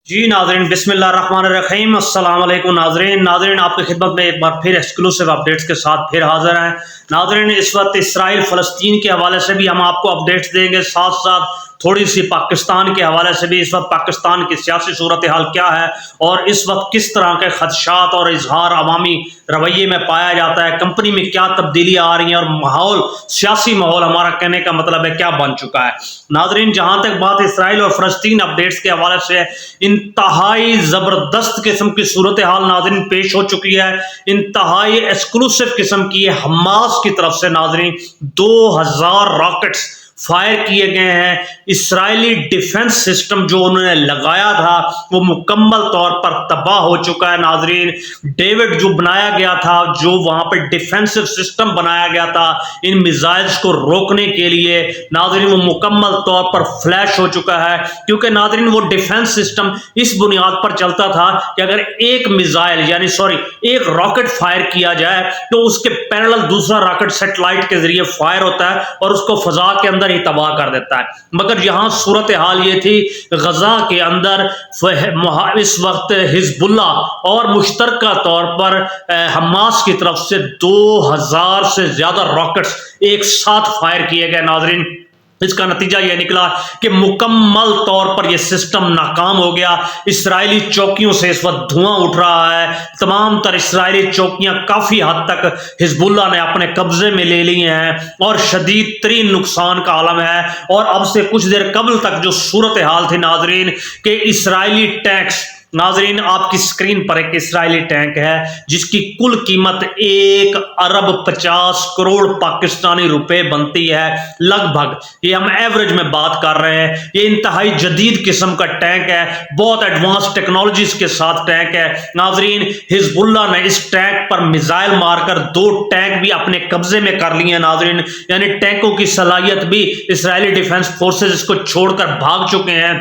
جی ناظرین، بسم اللہ الرحمن الرحیم، السلام علیکم ناظرین آپ کی خدمت میں ایک بار پھر ایکسکلوسیو اپڈیٹس کے ساتھ پھر حاضر ہیں ناظرین۔ اس وقت اسرائیل فلسطین کے حوالے سے بھی ہم آپ کو اپڈیٹس دیں گے، ساتھ ساتھ تھوڑی سی پاکستان کے حوالے سے بھی۔ اس وقت پاکستان کی سیاسی صورتحال کیا ہے اور اس وقت کس طرح کے خدشات اور اظہار عوامی رویے میں پایا جاتا ہے، کمپنی میں کیا تبدیلیاں آ رہی ہیں اور ماحول، سیاسی ماحول ہمارا کہنے کا مطلب ہے کیا بن چکا ہے ناظرین۔ جہاں تک بات اسرائیل اور فلسطین اپڈیٹس کے حوالے سے، انتہائی زبردست قسم کی صورتحال ناظرین پیش ہو چکی ہے، انتہائی ایکسکلوسیو قسم کی حماس کی طرف سے ناظرین 2000 راکٹس فائر کیے گئے ہیں۔ اسرائیلی ڈیفنس سسٹم جو انہوں نے لگایا تھا وہ مکمل طور پر تباہ ہو چکا ہے ناظرین۔ ڈیوڈ جو بنایا گیا تھا، جو وہاں پہ ڈیفنسو سسٹم بنایا گیا تھا ان میزائلز کو روکنے کے لیے ناظرین، وہ مکمل طور پر فلیش ہو چکا ہے، کیونکہ ناظرین وہ ڈیفنس سسٹم اس بنیاد پر چلتا تھا کہ اگر ایک میزائل ایک راکٹ فائر کیا جائے تو اس کے پیرلل دوسرا راکٹ سیٹلائٹ کے ذریعے فائر ہوتا ہے اور اس کو فضا کے اندر ہی تباہ کر دیتا ہے۔ مگر یہاں صورتحال یہ تھی، غزہ کے اندر اس وقت حزب اللہ اور مشترکہ طور پر حماس کی طرف سے 2000 سے زیادہ راکٹس ایک ساتھ فائر کیے گئے ناظرین۔ اس کا نتیجہ یہ نکلا کہ مکمل طور پر یہ سسٹم ناکام ہو گیا۔ اسرائیلی چوکیوں سے اس وقت دھواں اٹھ رہا ہے، تمام تر اسرائیلی چوکیاں کافی حد تک حزب اللہ نے اپنے قبضے میں لے لی ہیں اور شدید ترین نقصان کا عالم ہے۔ اور اب سے کچھ دیر قبل تک جو صورتحال تھی ناظرین کہ اسرائیلی ٹینکس، ناظرین آپ کی سکرین پر ایک اسرائیلی ٹینک ہے جس کی کل قیمت 1 ارب 50 کروڑ پاکستانی روپے بنتی ہے لگ بھگ، یہ ہم ایوریج میں بات کر رہے ہیں۔ یہ انتہائی جدید قسم کا ٹینک ہے، بہت ایڈوانس ٹیکنالوجیز کے ساتھ ٹینک ہے ناظرین۔ حزب اللہ نے اس ٹینک پر میزائل مار کر 2 ٹینک بھی اپنے قبضے میں کر لیے ہیں ناظرین، یعنی ٹینکوں کی صلاحیت بھی اسرائیلی ڈیفنس فورسز اس کو چھوڑ کر بھاگ چکے ہیں۔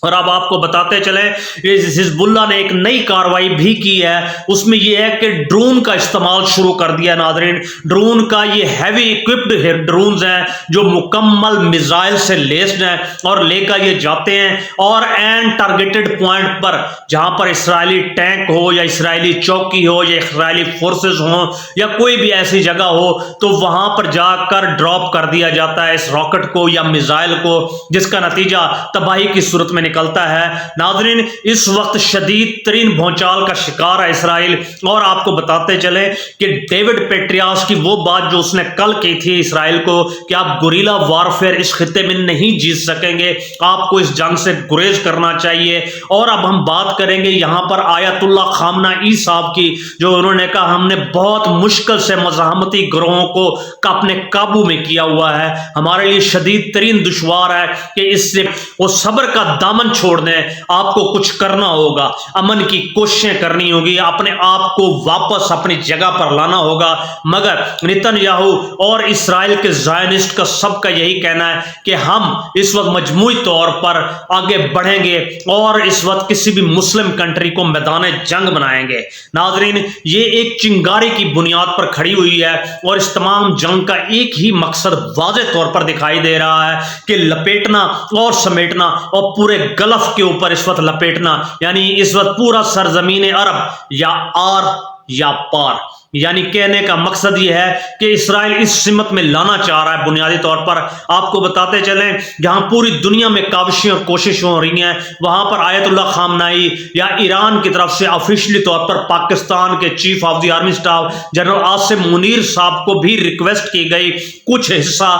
اور اب آپ کو بتاتے چلیں کہ حزب اللہ نے ایک نئی کاروائی بھی کی ہے، اس میں یہ ہے کہ ڈرون کا استعمال شروع کر دیا ناظرین۔ ڈرون کا یہ ہیوی اکوپڈ ڈرونز ہیں جو مکمل میزائل سے لیسڈ ہیں اور لے کر یہ جاتے ہیں اور این ٹارگیٹڈ پوائنٹ پر، جہاں پر اسرائیلی ٹینک ہو یا اسرائیلی چوکی ہو یا اسرائیلی فورسز ہوں یا کوئی بھی ایسی جگہ ہو، تو وہاں پر جا کر ڈراپ کر دیا جاتا ہے اس راکٹ کو یا میزائل کو، جس کا نتیجہ تباہی کی صورت میں نکلتا ہے ناظرین۔ اس وقت شدید ترین بھونچال کا شکار ہے اسرائیل۔ اور آپ کو بتاتے چلیں کہ ڈیوڈ پیٹریاس کی وہ بات جو اس نے کل کی تھی اسرائیل کو کہ آپ گوریلا وارفیئر اس خطے میں نہیں جیت سکیں گے، آپ کو اس جنگ سے گریز کرنا چاہیے۔ اور اب ہم بات کریں گے یہاں پر آیت اللہ خامنہ ای صاحب کی، جو انہوں نے کہا ہم نے بہت مشکل سے مزاحمتی گروہوں کو اپنے قابو میں کیا ہوا ہے، ہمارے لیے شدید ترین دشوار ہے کہ اس سے وہ صبر کا دامن چھوڑ دیں، آپ کو کچھ کرنا ہوگا، امن کی کوششیں کرنی ہوگی، اپنے آپ کو واپس اپنی جگہ پر لانا ہوگا۔ مگر نیتن یاہو اور اسرائیل کے زائنسٹ کا سب کا یہی کہنا ہے کہ ہم اس وقت مجموعی طور پر آگے بڑھیں گے اور اس وقت کسی بھی مسلم کنٹری کو میدان جنگ بنائیں گے ناظرین۔ یہ ایک چنگاری کی بنیاد پر کھڑی ہوئی ہے اور اس تمام جنگ کا ایک ہی مقصد واضح طور پر دکھائی دے رہا ہے کہ لپیٹنا اور سمیٹنا اور پورے گلف کے اوپر اس وقت لپیٹنا، یعنی اس وقت پورا سرزمین عرب یا آر یا پار، یعنی کہنے کا مقصد یہ ہے کہ اسرائیل اس سمت میں لانا چاہ رہا ہے۔ بنیادی طور پر آپ کو بتاتے چلیں جہاں پوری دنیا میں کاوشیں اور کوششیں ہو رہی ہیں، وہاں پر آیت اللہ خامنہ ای یا ایران کی طرف سے آفیشلی طور پر پاکستان کے chief of the army staff general Asim Munir صاحب کو بھی ریکویسٹ کی گئی کچھ حصہ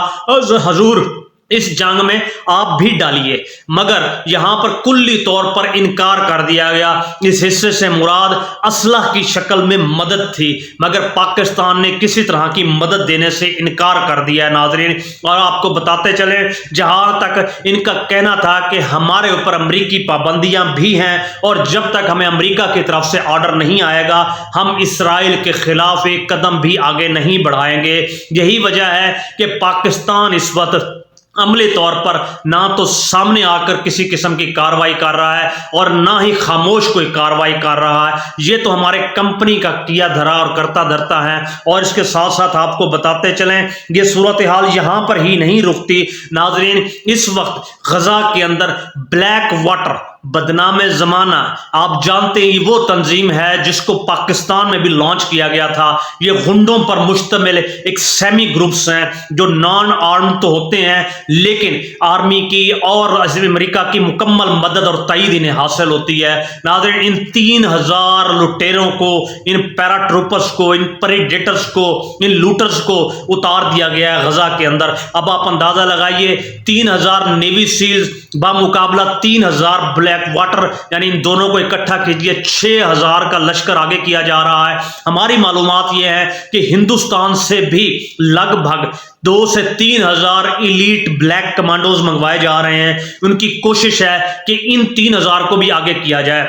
حضور اس جنگ میں آپ بھی ڈالیے، مگر یہاں پر کلی طور پر انکار کر دیا گیا۔ اس حصے سے مراد اسلحہ کی شکل میں مدد تھی، مگر پاکستان نے کسی طرح کی مدد دینے سے انکار کر دیا ہے ناظرین۔ اور آپ کو بتاتے چلیں جہاں تک ان کا کہنا تھا کہ ہمارے اوپر امریکی پابندیاں بھی ہیں اور جب تک ہمیں امریکہ کی طرف سے آرڈر نہیں آئے گا ہم اسرائیل کے خلاف ایک قدم بھی آگے نہیں بڑھائیں گے۔ یہی وجہ ہے کہ پاکستان اس وقت عملی طور پر نہ تو سامنے آ کر کسی قسم کی کاروائی کر رہا ہے اور نہ ہی خاموش کوئی کاروائی کر رہا ہے۔ یہ تو ہمارے کمپنی کا کیا دھرا اور کرتا دھرتا ہے۔ اور اس کے ساتھ ساتھ آپ کو بتاتے چلیں یہ صورتحال یہاں پر ہی نہیں رکتی ناظرین۔ اس وقت غزہ کے اندر بلیک واٹر بدنام زمانہ آپ جانتے ہیں وہ تنظیم ہے جس کو پاکستان میں بھی لانچ کیا گیا تھا. یہ غنڈوں پر مشتمل ایک سیمی گروپس ہیں جو نان آرم تو ہوتے ہیں لیکن آرمی کی اور امریکہ کی مکمل مدد اور تائید انہیں حاصل ہوتی ہے. ناظرین ان 3000 لٹیروں کو، ان پیرا ٹروپرز کو، ان پریڈیٹرز کو، ان لوٹرز کو اتار دیا گیا ہے غزہ کے اندر. اب آپ اندازہ لگائیے 3000 نیوی سیلز بمقابلہ 3000 بلیک واٹر، یعنی ان دونوں کو اکٹھا کیجئے 6000 کا لشکر آگے کیا جا رہا ہے. ہماری معلومات یہ ہے کہ ہندوستان سے بھی لگ بھگ 2 سے 3000 ایلیٹ بلیک کمانڈوز منگوائے جا رہے ہیں. ان کی کوشش ہے کہ ان 3000 کو بھی آگے کیا جائے.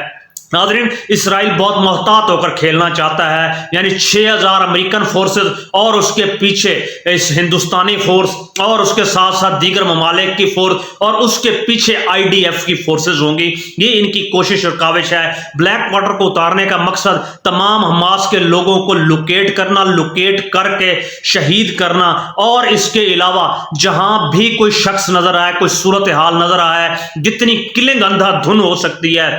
ناظرین اسرائیل بہت محتاط ہو کر کھیلنا چاہتا ہے، یعنی 6000 امریکن فورسز اور اس کے پیچھے اس ہندوستانی فورس اور اس کے ساتھ ساتھ دیگر ممالک کی فورس اور اس کے پیچھے IDF کی فورسز ہوں گی. یہ ان کی کوشش اور کاوش ہے. بلیک واٹر کو اتارنے کا مقصد تمام حماس کے لوگوں کو لوکیٹ کرنا، لوکیٹ کر کے شہید کرنا، اور اس کے علاوہ جہاں بھی کوئی شخص نظر آئے، کوئی صورتحال نظر آئے، جتنی کلنگ اندھا دھن ہو سکتی ہے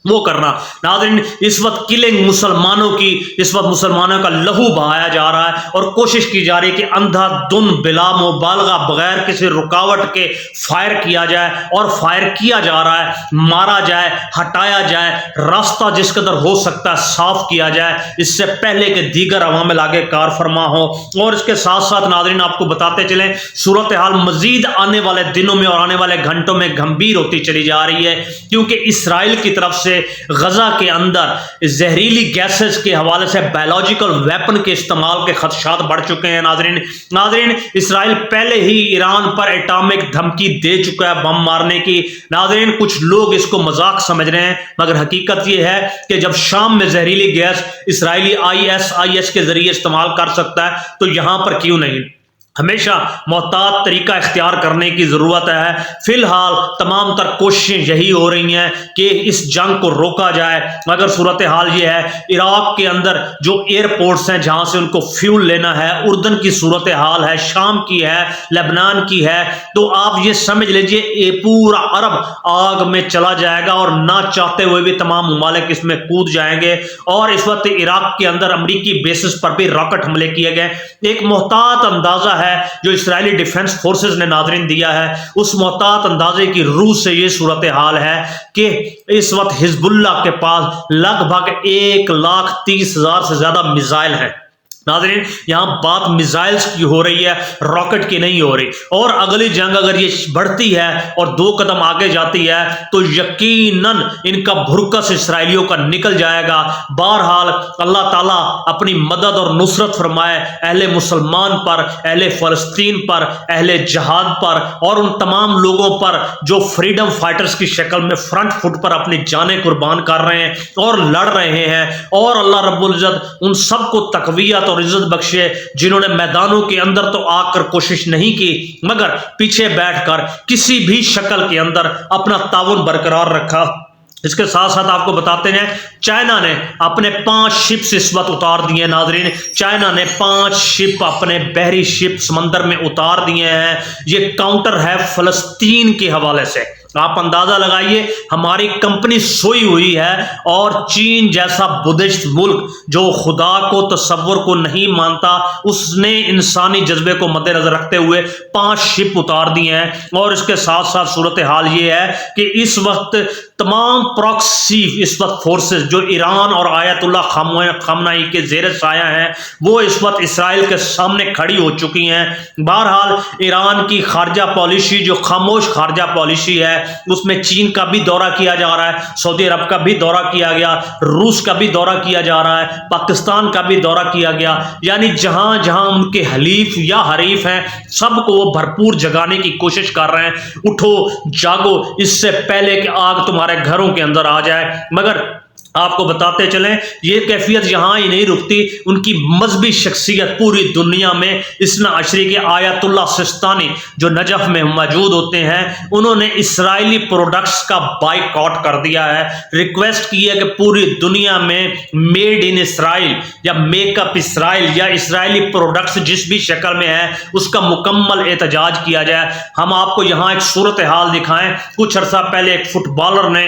وہ کرنا. ناظرین اس وقت کلنگ مسلمانوں کی، اس وقت مسلمانوں کا لہو بہایا جا رہا ہے اور کوشش کی جا رہی ہے کہ اندھا دن بلا مبالغہ بغیر کسی رکاوٹ کے فائر کیا جائے، اور فائر کیا جا رہا ہے. مارا جائے، ہٹایا جائے، راستہ جس قدر ہو سکتا ہے صاف کیا جائے اس سے پہلے کہ دیگر عوامل آگے کار فرما ہو. اور اس کے ساتھ ساتھ ناظرین آپ کو بتاتے چلیں صورتحال مزید آنے والے دنوں میں اور آنے والے گھنٹوں میں گھمبیر ہوتی چلی جا رہی ہے، کیونکہ اسرائیل کی طرف سے غزہ کے اندر زہریلی گیسز کے حوالے سے بایولوجیکل ویپن کے استعمال کے خدشات بڑھ چکے ہیں. ناظرین اسرائیل پہلے ہی ایران پر ایٹامک دھمکی دے چکا ہے بم مارنے کی. ناظرین کچھ لوگ اس کو مذاق سمجھ رہے ہیں مگر حقیقت یہ ہے کہ جب شام میں زہریلی گیس اسرائیلی ISIS کے ذریعے استعمال کر سکتا ہے تو یہاں پر کیوں نہیں؟ ہمیشہ محتاط طریقہ اختیار کرنے کی ضرورت ہے. فی الحال تمام تر کوششیں یہی ہو رہی ہیں کہ اس جنگ کو روکا جائے، مگر صورتحال یہ ہے عراق کے اندر جو ایئرپورٹس ہیں جہاں سے ان کو فیول لینا ہے، اردن کی صورتحال ہے، شام کی ہے، لبنان کی ہے، تو آپ یہ سمجھ لیجئے یہ پورا عرب آگ میں چلا جائے گا اور نہ چاہتے ہوئے بھی تمام ممالک اس میں کود جائیں گے. اور اس وقت عراق کے اندر امریکی بیسز پر بھی راکٹ حملے کیے گئے. ایک محتاط اندازہ ہے جو اسرائیلی ڈیفنس فورسز نے ناظرین دیا ہے، اس محتاط اندازے کی روح سے یہ صورتحال ہے کہ اس وقت حزب اللہ کے پاس لگ بھگ 1,30,000 سے زیادہ میزائل ہیں. ناظرین یہاں بات میزائلز کی ہو رہی ہے، راکٹ کی نہیں ہو رہی. اور اگلی جنگ اگر یہ بڑھتی ہے اور 2 قدم آگے جاتی ہے تو یقیناً ان کا بھرکس اسرائیلیوں کا نکل جائے گا. بہرحال اللہ تعالیٰ اپنی مدد اور نصرت فرمائے اہل مسلمان پر، اہل فلسطین پر، اہل جہاد پر، اور ان تمام لوگوں پر جو فریڈم فائٹرز کی شکل میں فرنٹ فٹ پر اپنی جانیں قربان کر رہے ہیں اور لڑ رہے ہیں. اور اللہ رب العزت ان سب کو تقویت اور عزت بخشے جنہوں نے میدانوں کے اندر تو آ کر کوشش نہیں کی مگر پیچھے بیٹھ کر کسی بھی شکل کے اندر اپنا تعاون برقرار رکھا. اس کے ساتھ ساتھ آپ کو بتاتے ہیں چائنا نے اپنے 5 شپس اس وقت اتار دیے. ناظرین چائنا نے 5 شپ اپنے بحری شپ سمندر میں اتار دیے ہیں. یہ کاؤنٹر ہے فلسطین کے حوالے سے. آپ اندازہ لگائیے ہماری کمپنی سوئی ہوئی ہے اور چین جیسا بدھسٹ ملک جو خدا کو تصور کو نہیں مانتا اس نے انسانی جذبے کو مد نظر رکھتے ہوئے 5 شپ اتار دی ہیں. اور اس کے ساتھ ساتھ صورتحال یہ ہے کہ اس وقت تمام پراکسی اس وقت فورسز جو ایران اور آیت اللہ خامنائی کے زیر سایہ ہیں وہ اس وقت اسرائیل کے سامنے کھڑی ہو چکی ہیں. بہرحال ایران کی خارجہ پالیسی جو خاموش خارجہ پالیسی ہے اس میں چین کا بھی دورہ کیا جا رہا ہے، سعودی عرب کا بھی دورہ کیا گیا، روس کا بھی دورہ کیا جا رہا ہے، پاکستان کا بھی دورہ کیا گیا. یعنی جہاں جہاں ان کے حلیف یا حریف ہیں سب کو وہ بھرپور جگانے کی کوشش کر رہے ہیں. اٹھو جاگو اس سے پہلے کہ آگ تمہارے گھروں کے اندر آ جائے. مگر آپ کو بتاتے چلیں یہ کیفیت یہاں ہی نہیں رکتی. ان کی مذہبی شخصیت پوری دنیا میں اثنا عشری کے آیت اللہ سستانی جو نجف میں موجود ہوتے ہیں انہوں نے اسرائیلی پروڈکٹس کا بائیکاٹ کر دیا ہے. ریکویسٹ کی ہے کہ پوری دنیا میں میڈ ان اسرائیل یا میک اپ اسرائیل یا اسرائیلی پروڈکٹس جس بھی شکل میں ہے اس کا مکمل احتجاج کیا جائے. ہم آپ کو یہاں ایک صورتحال دکھائیں. کچھ عرصہ پہلے ایک فٹ بالر نے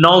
9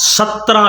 17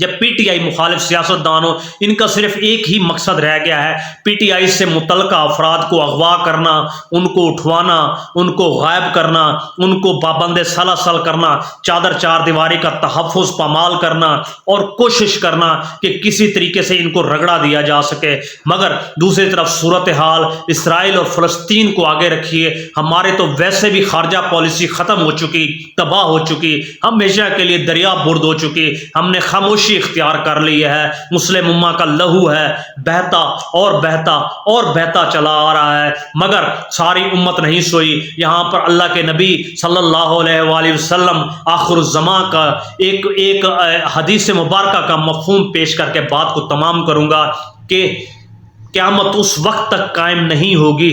جب پی ٹی آئی مخالف سیاستدانوں ان کا صرف ایک ہی مقصد رہ گیا ہے پی ٹی آئی سے متعلقہ افراد کو اغوا کرنا، ان کو اٹھوانا، ان کو غائب کرنا، ان کو پابند سلاسل کرنا، چادر چار دیواری کا تحفظ پامال کرنا اور کوشش کرنا کہ کسی طریقے سے ان کو رگڑا دیا جا سکے۔ مگر دوسری طرف صورتحال اسرائیل اور فلسطین کو آگے رکھیے، ہمارے تو ویسے بھی خارجہ پالیسی ختم ہو چکی، تباہ ہو چکی، ہمیشہ کے لیے دریا برد ہو چکی، ہم نے خاموشی اختیار کر لی ہے، مسلم امہ کا لہو ہے بہتا اور بہتا اور بہتا چلا آ رہا ہے، مگر ساری امت نہیں سوئی۔ یہاں پر اللہ کے نبی صلی اللہ علیہ وآلہ وسلم آخر الزمان کا ایک حدیث مبارکہ کا مفہوم پیش کر کے بات کو تمام کروں گا کہ قیامت اس وقت تک قائم نہیں ہوگی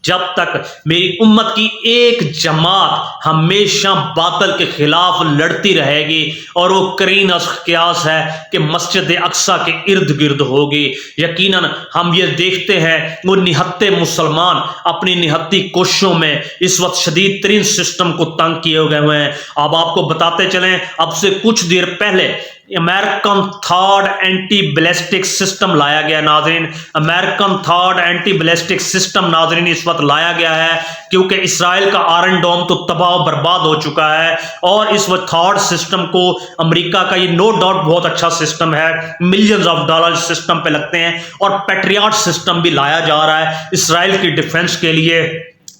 جب تک میری امت کی ایک جماعت ہمیشہ باطل کے خلاف لڑتی رہے گی، اور وہ قرین از قیاس ہے کہ مسجد اقصیٰ کے ارد گرد ہوگی۔ یقیناً ہم یہ دیکھتے ہیں وہ نہتے مسلمان اپنی نہتی کوششوں میں اس وقت شدید ترین سسٹم کو تنگ کیے ہوئے ہیں۔ اب آپ کو بتاتے چلیں، اب سے کچھ دیر پہلے American third anti ballistic system لایا گیا ناظرین، American third anti ballistic system ناظرین اس وقت لایا گیا ہے کیونکہ اسرائیل کا آئرن ڈوم تو تباہ و برباد ہو چکا ہے، اور اس وقت تھرڈ سسٹم کو امریکہ کا یہ نو ڈاؤٹ بہت اچھا سسٹم ہے، ملینز آف ڈالر سسٹم پہ لگتے ہیں، اور پیٹریاٹ سسٹم بھی لایا جا رہا ہے اسرائیل کی ڈیفنس کے لیے،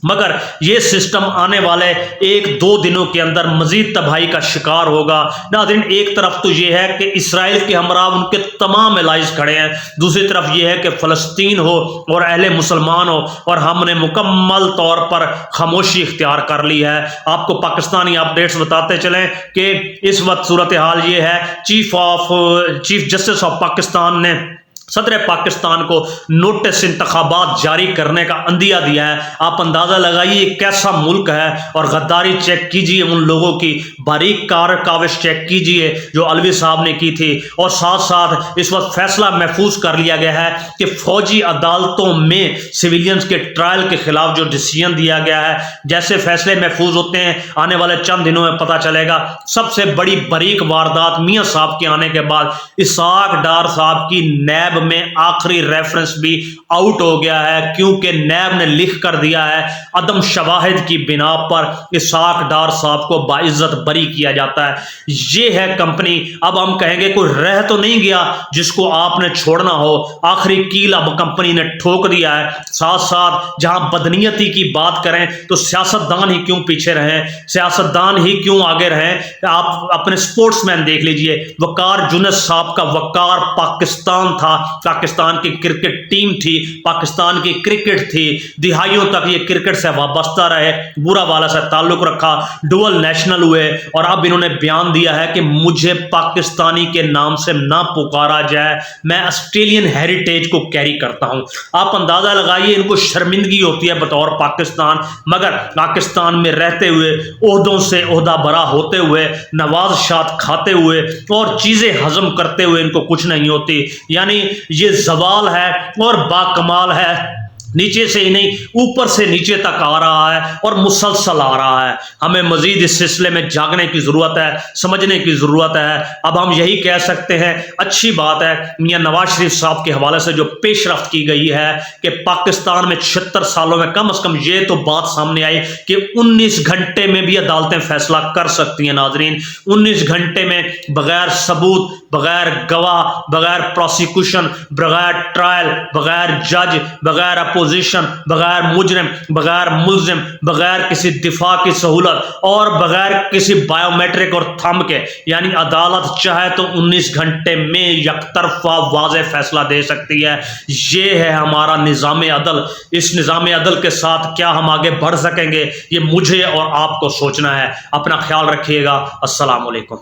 مگر یہ سسٹم آنے والے ایک دو دنوں کے اندر مزید تباہی کا شکار ہوگا۔ ناظرین ایک طرف تو یہ ہے کہ اسرائیل کے ہمراہ ان کے تمام الائز کھڑے ہیں، دوسری طرف یہ ہے کہ فلسطین ہو اور اہل مسلمان ہو، اور ہم نے مکمل طور پر خاموشی اختیار کر لی ہے۔ آپ کو پاکستانی اپڈیٹس بتاتے چلیں کہ اس وقت صورتحال یہ ہے، چیف جسٹس آف پاکستان نے صدر پاکستان کو نوٹس انتخابات جاری کرنے کا عندیہ دیا ہے۔ آپ اندازہ لگائیے کیسا ملک ہے، اور غداری چیک کیجئے، ان لوگوں کی باریک کاوش چیک کیجئے جو علوی صاحب نے کی تھی، اور ساتھ ساتھ اس وقت فیصلہ محفوظ کر لیا گیا ہے کہ فوجی عدالتوں میں سویلینز کے ٹرائل کے خلاف جو ڈیسیژن دیا گیا ہے، جیسے فیصلے محفوظ ہوتے ہیں آنے والے چند دنوں میں پتہ چلے گا۔ سب سے بڑی باریک واردات میاں صاحب کے آنے کے بعد اسحاق ڈار صاحب کی نیب میں آخری ریفرنس بھی آؤٹ ہو گیا ہے، کیونکہ نیب نے لکھ کر دیا ہے عدم شواہد کی بنا پر اسحاق ڈار صاحب کو باعزت بری کیا جاتا ہے۔ یہ ہے کمپنی۔ اب ہم کہیں گے کوئی رہ تو نہیں گیا جس کو آپ نے چھوڑنا ہو، آخری کیل اب کمپنی نے ٹھوک دیا ہے۔ ساتھ ساتھ جہاں بدنیتی کی بات کریں تو سیاستدان ہی کیوں پیچھے رہیں، سیاستدان ہی کیوں آگے رہیں۔ آپ اپنے سپورٹس مین دیکھ لیجئے، وقار یونس صاحب کا وقار پاکستان تھا، پاکستان کی کرکٹ ٹیم تھی، پاکستان کی کرکٹ تھی، دہائیوں تک یہ کرکٹ سے وابستہ رہے، بورا والا سے تعلق رکھا، ڈوئل نیشنل ہوئے، اور اب انہوں نے بیان دیا ہے کہ مجھے پاکستانی کے نام سے نہ پکارا جائے، میں آسٹریلین ہیریٹیج کو کیری کرتا ہوں۔ آپ اندازہ لگائیے ان کو شرمندگی ہوتی ہے بطور پاکستان، مگر پاکستان میں رہتے ہوئے، عہدوں سے عہدہ برا ہوتے ہوئے، نوازشات کھاتے ہوئے اور چیزیں ہضم کرتے ہوئے ان کو کچھ نہیں ہوتی۔ یعنی یہ زوال ہے اور باکمال ہے، نیچے سے ہی نہیں اوپر سے نیچے تک آ رہا ہے اور مسلسل آ رہا ہے۔ ہمیں مزید اس سلسلے میں جاگنے کی ضرورت ہے، سمجھنے کی ضرورت ہے۔ اب ہم یہی کہہ سکتے ہیں، اچھی بات ہے میاں نواز شریف صاحب کے حوالے سے جو پیش رفت کی گئی ہے کہ پاکستان میں 76 سالوں میں کم از کم یہ تو بات سامنے آئی کہ 19 گھنٹے میں بھی عدالتیں فیصلہ کر سکتی ہیں۔ ناظرین 19 گھنٹے میں بغیر ثبوت، بغیر گواہ، بغیر پروسیکیوشن، بغیر ٹرائل، بغیر جج، بغیر اپوزیشن، بغیر مجرم، بغیر ملزم، بغیر کسی دفاع کی سہولت اور بغیر کسی بائیو میٹرک اور تھم کے، یعنی عدالت چاہے تو 19 گھنٹے میں یک طرفہ واضح فیصلہ دے سکتی ہے۔ یہ ہے ہمارا نظام عدل۔ اس نظام عدل کے ساتھ کیا ہم آگے بڑھ سکیں گے، یہ مجھے اور آپ کو سوچنا ہے۔ اپنا خیال رکھیے گا۔ السلام علیکم۔